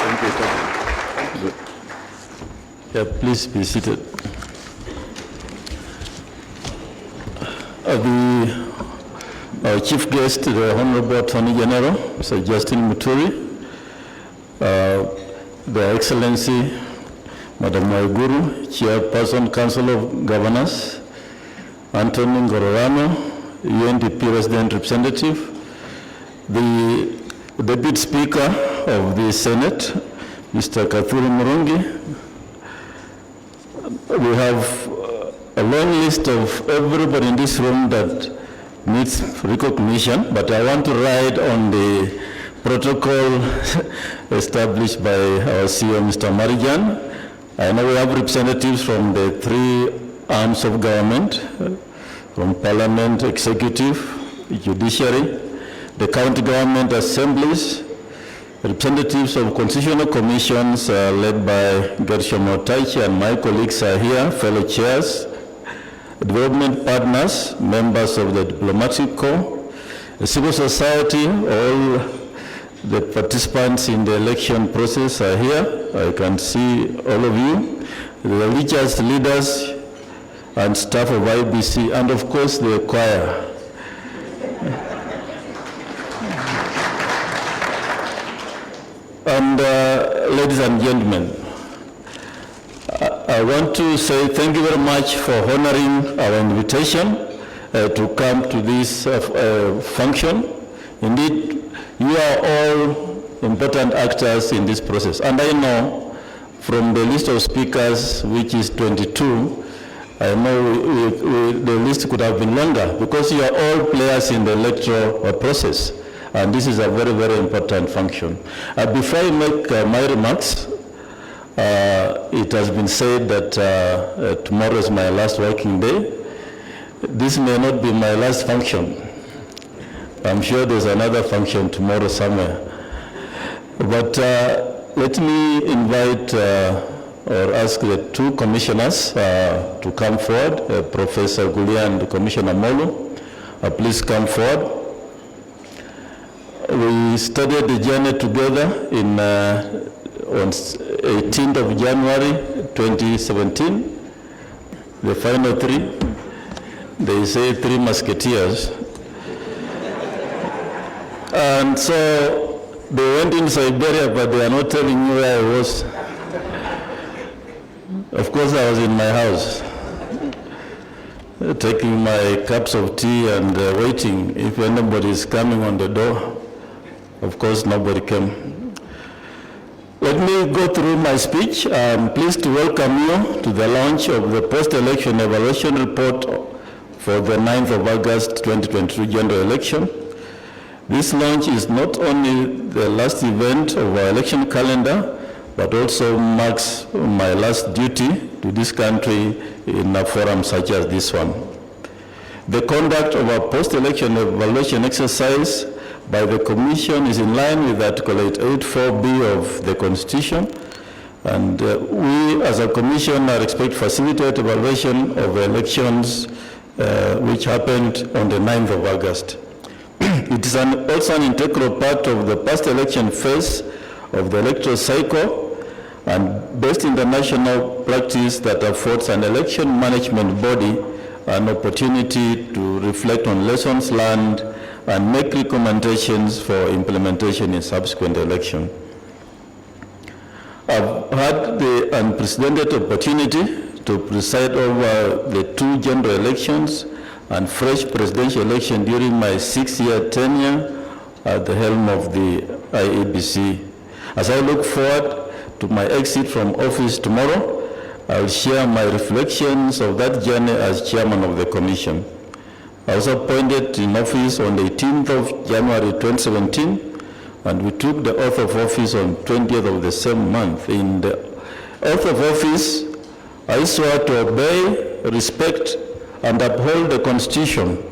Thank you. Good. Yeah, please be seated. Our chief guest, the Honorable Attorney General, Mr. Justin Muturi, Their Excellency, Madam Waiguru, Chairperson, Council of Governors, Anthony Ngororano, UNDP Resident Representative, the Deputy Speaker of the Senate, Mr. Kathuri Murungi. We have a long list of everybody in this room that needs recognition, but I want to ride on the protocol established by our CEO, Mr. Marijan. I know we have representatives from the three arms of government, from Parliament, Executive, Judiciary, the county government assemblies, representatives of constitutional commissions led by Gersho Motaichi, and my colleagues are here, fellow chairs, development partners, members of the diplomatic corps, civil society, all the participants in the election process are here. I can see all of you, the religious leaders and staff of IEBC, and of course the choir. And ladies and gentlemen, I want to say thank you very much for honoring our invitation to come to this function. Indeed, you are all important actors in this process. And I know from the list of speakers, which is 22, I know the list could have been longer because you are all players in the electoral process. And this is a very, very important function. Before I make my remarks, it has been said that tomorrow is my last working day. This may not be my last function. I'm sure there's another function tomorrow somewhere. But let me invite or ask the two commissioners to come forward, Professor Gulia and Commissioner Molu. Please come forward. We started the journey together on 18th of January 2017. The final three, they say three musketeers. And so they went in Siberia, but they are not telling me where I was. Of course, I was in my house, taking my cups of tea and waiting if anybody is coming on the door. Of course, nobody came. Let me go through my speech. I'm pleased to welcome you to the launch of the post-election evaluation report for the 9th of August 2022 general election. This launch is not only the last event of our election calendar, but also marks my last duty to this country in a forum such as this one. The conduct of our post-election evaluation exercise by the Commission is in line with Article 884B of the Constitution, and we as a Commission are expected to facilitate evaluation of elections which happened on the 9th of August. It is also an integral part of the post-election phase of the electoral cycle, and based in the national practice that affords an election management body an opportunity to reflect on lessons learned and make recommendations for implementation in subsequent election. I've had the unprecedented opportunity to preside over the two general elections and fresh presidential election during my 6-year tenure at the helm of the IEBC. As I look forward to my exit from office tomorrow, I will share my reflections of that journey as chairman of the Commission. I was appointed in office on the 18th of January 2017, and we took the oath of office on 20th of the same month. In the oath of office, I swear to obey, respect, and uphold the Constitution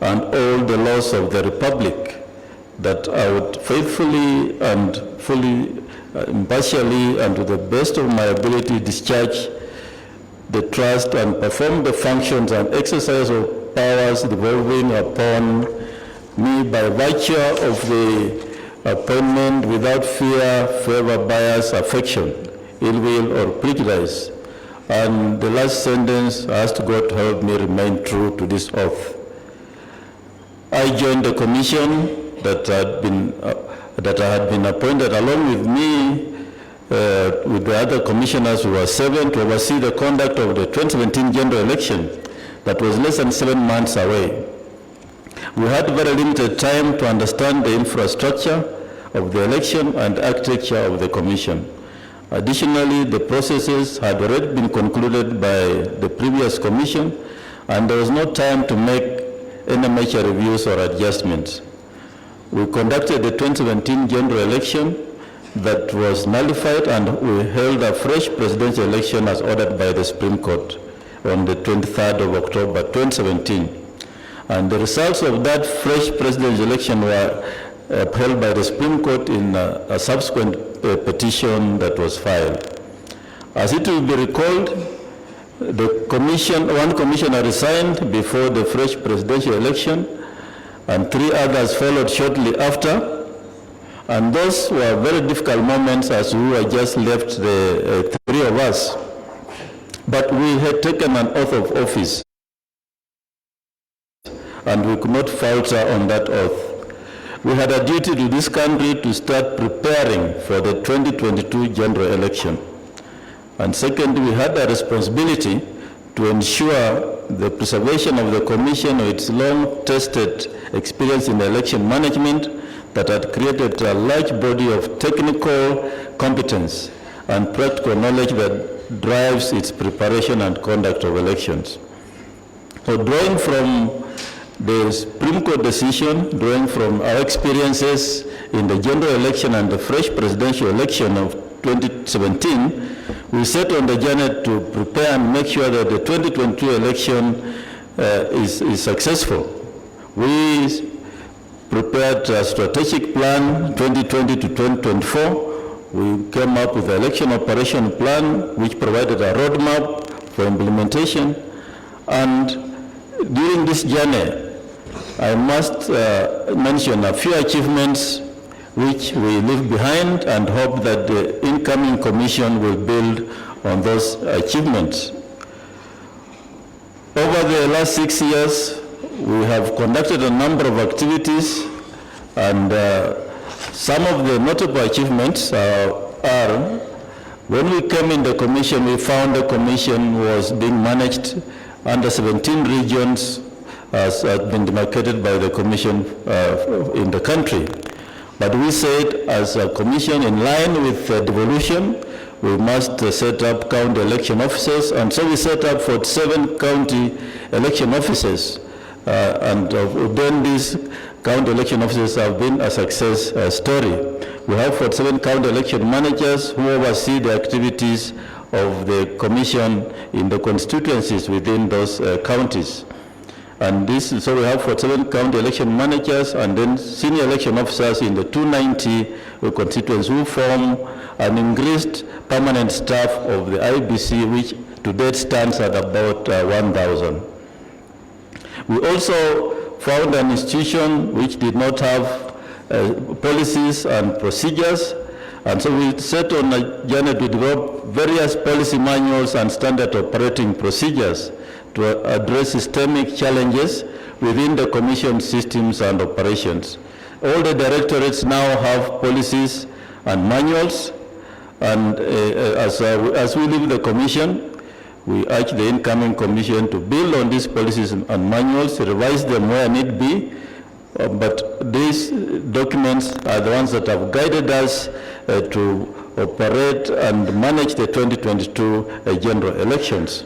and all the laws of the Republic, that I would faithfully and fully, impartially, and to the best of my ability discharge the trust and perform the functions and exercise of powers devolving upon me by virtue of the appointment without fear, favor, bias, affection, ill will, or prejudice. And the last sentence, I asked God to help me remain true to this oath. I joined the commission that I had been appointed along with me, with the other commissioners who were 7, to oversee the conduct of the 2017 general election that was less than 7 months away. We had very limited time to understand the infrastructure of the election and architecture of the commission. Additionally, the processes had already been concluded by the previous commission, and there was no time to make any major reviews or adjustments. We conducted the 2017 general election that was nullified, and we held a fresh presidential election as ordered by the Supreme Court on the 23rd of October 2017. And the results of that fresh presidential election were upheld by the Supreme Court in a subsequent petition that was filed. As it will be recalled, one commissioner resigned before the fresh presidential election, and 3 others followed shortly after. And those were very difficult moments as we were just left, the 3 of us. But we had taken an oath of office, and we could not falter on that oath. We had a duty to this country to start preparing for the 2022 general election. And second, we had a responsibility to ensure the preservation of the commission with its long-tested experience in election management that had created a large body of technical competence and practical knowledge that drives its preparation and conduct of elections. So drawing from the Supreme Court decision, drawing from our experiences in the general election and the fresh presidential election of 2017, we set on the journey to prepare and make sure that the 2022 election is successful. We prepared a strategic plan 2020 to 2024. We came up with the election operation plan, which provided a roadmap for implementation. And during this journey, I must mention a few achievements which we leave behind and hope that the incoming commission will build on those achievements. Over the last 6 years, we have conducted a number of activities, and some of the notable achievements are when we came in the commission, we found the commission was being managed under 17 regions as had been demarcated by the commission in the country. But we said, as a commission, in line with devolution, we must set up county election officers, and so we set up 47 county election officers. And then these county election officers have been a success story. We have 47 county election managers who oversee the activities of the commission in the constituencies within those counties. And so we have 47 county election managers and then senior election officers in the 290 constituencies who form an increased permanent staff of the IEBC, which to date stands at about 1,000. We also found an institution which did not have policies and procedures, and so we set on a journey to develop various policy manuals and standard operating procedures to address systemic challenges within the commission systems and operations. All the directorates now have policies and manuals, and as we leave the commission, we urge the incoming commission to build on these policies and manuals, revise them where need be, but these documents are the ones that have guided us to operate and manage the 2022 general elections.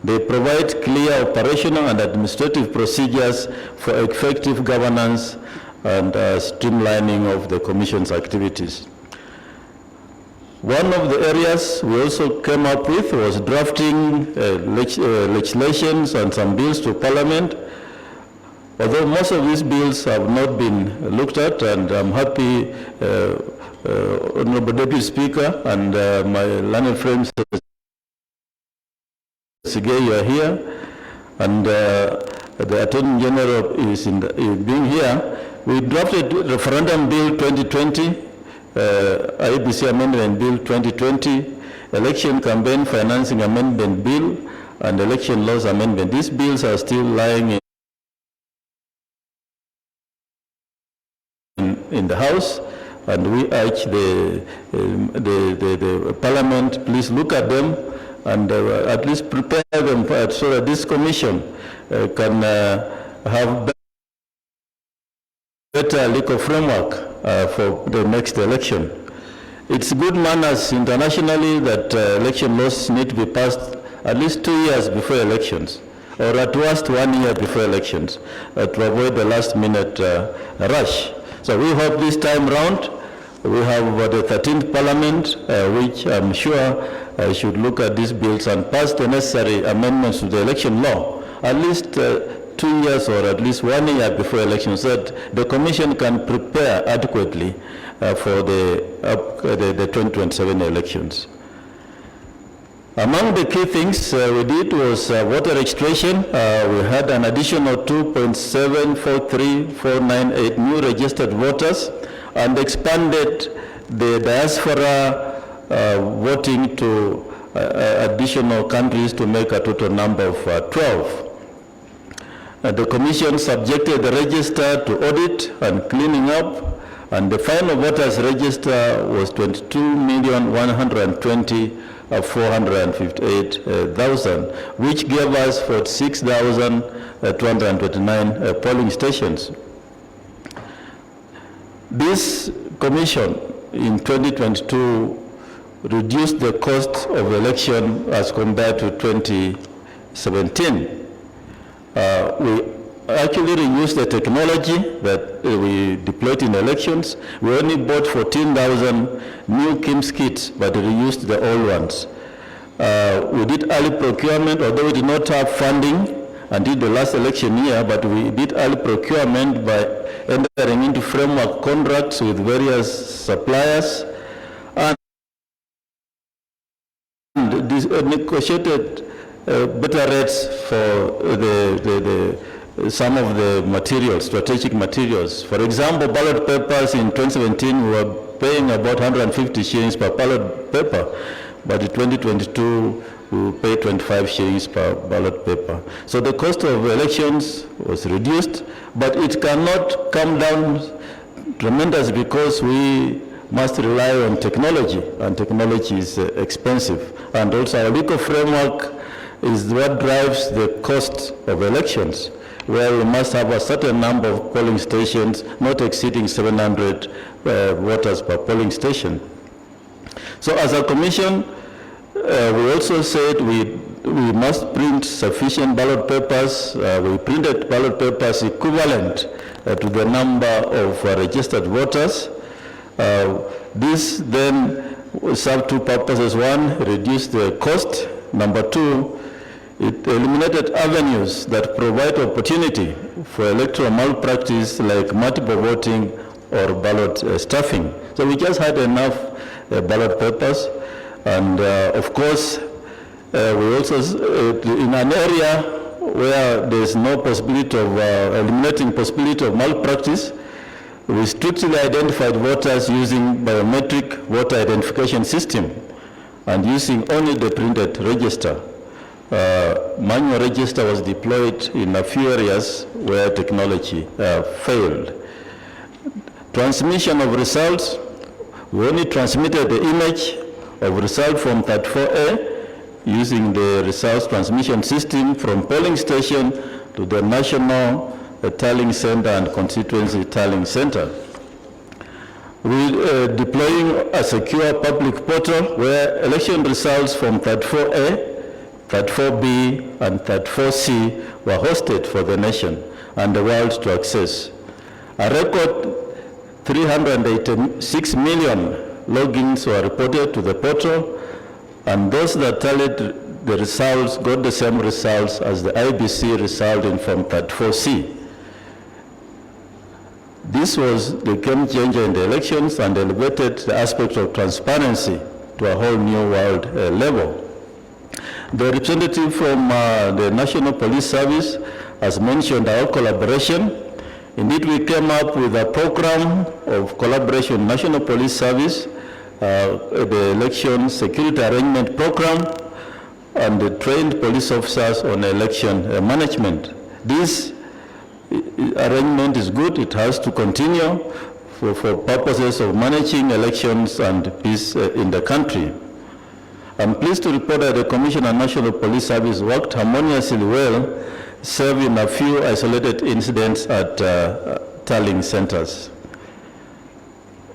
They provide clear operational and administrative procedures for effective governance and streamlining of the Commission's activities. One of the areas we also came up with was drafting legislations and some bills to Parliament. Although most of these bills have not been looked at, and I'm happy, Honorable Deputy Speaker and my learned friends, you are here, and the Attorney General is being here. We drafted Referendum Bill 2020, IEBC Amendment Bill 2020, Election Campaign Financing Amendment Bill, and Election Laws Amendment. These bills are still lying in the House, and we urge the Parliament, please look at them and at least prepare them so that this commission can have better legal framework for the next election. It's good manners internationally that election laws need to be passed at least 2 years before elections, or at worst 1 year before elections, to avoid the last minute rush. So we hope this time round we have the 13th Parliament, which I'm sure should look at these bills and pass the necessary amendments to the election law, at least 2 years or at least 1 year before elections, so that the Commission can prepare adequately for the 2027 elections. Among the key things we did was voter registration. We had an additional 2.743498 new registered voters and expanded the diaspora voting to additional countries to make a total number of 12. The Commission subjected the register to audit and cleaning up, and the final voters register was 22,120,458,000, which gave us 46,229 polling stations. This commission in 2022 reduced the cost of election as compared to 2017. We actually reused the technology that we deployed in elections. We only bought 14,000 new KIMS kits, but reused the old ones. We did early procurement, although we did not have funding until the last election year, but we did early procurement by entering into framework contracts with various suppliers and negotiated better rates for some of the materials, strategic materials. For example, ballot papers in 2017 we were paying about 150 shillings per ballot paper, but in 2022 we will pay 25 shillings per ballot paper. So the cost of elections was reduced, but it cannot come down tremendous because we must rely on technology, and technology is expensive. And also our legal framework is what drives the cost of elections, where we must have a certain number of polling stations, not exceeding 700 voters per polling station. So as a commission, we also said we must print sufficient ballot papers. We printed ballot papers equivalent to the number of registered voters. This then served two purposes. One, reduced the cost. Number two, it eliminated avenues that provide opportunity for electoral malpractice like multiple voting or ballot stuffing. So we just had enough ballot papers, and of course we also, in an area where there is no possibility of eliminating possibility of malpractice, we strictly identified voters using biometric voter identification system and using only the printed register. Manual register was deployed in a few areas where technology failed. Transmission of results, we only transmitted the image of result from 34A using the results transmission system from polling station to the national tallying center and constituency tallying center. We deploying a secure public portal where election results from 34A, 34B, and 34C were hosted for the nation and the world to access. A record 386 million logins were reported to the portal, and those that tallied the results got the same results as the IEBC result in Form 34C. This was the game changer in the elections and elevated the aspect of transparency to a whole new world level. The representative from the National Police Service has mentioned our collaboration Indeed, we came up with a program of collaboration, National Police Service, the Election Security Arrangement Program, and trained police officers on election management. This arrangement is good. It has to continue for purposes of managing elections and peace in the country. I'm pleased to report that the Commission on National Police Service worked harmoniously well, save in a few isolated incidents at tallying centers.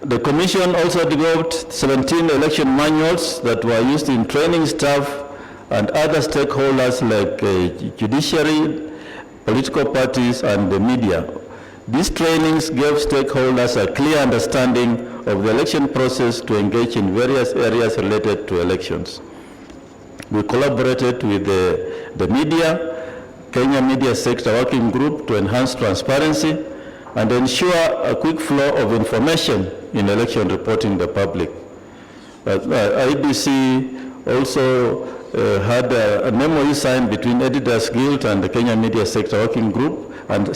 The Commission also developed 17 election manuals that were used in training staff and other stakeholders like judiciary, political parties, and the media. These trainings gave stakeholders a clear understanding of the election process to engage in various areas related to elections. We collaborated with the media, Kenya Media Sector Working Group, to enhance transparency and ensure a quick flow of information in election reporting to the public. IEBC also had an MOU signed between Editors Guild and the Kenya Media Sector Working Group, and